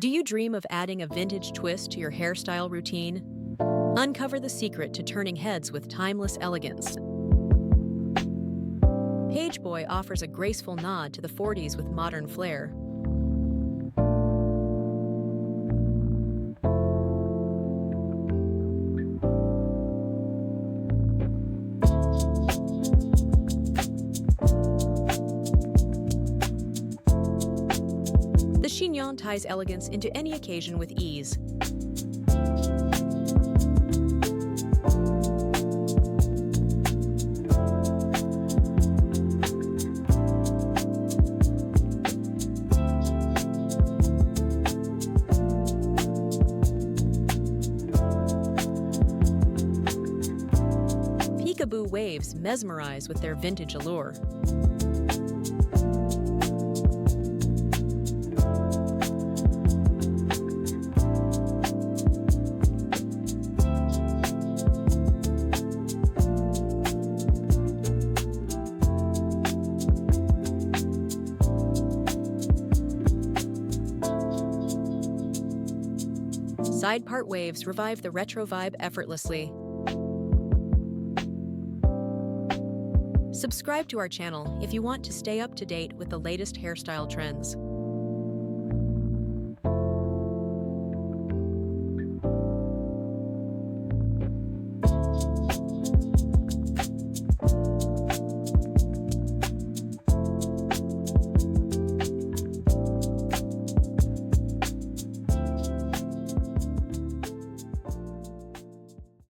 Do you dream of adding a vintage twist to your hairstyle routine? Uncover the secret to turning heads with timeless elegance. Pageboy offers a graceful nod to the 40s with modern flair. The Chignon ties elegance into any occasion with ease. Peekaboo waves mesmerize with their vintage allure. Side part waves revive the retro vibe effortlessly. Subscribe to our channel if you want to stay up to date with the latest hairstyle trends.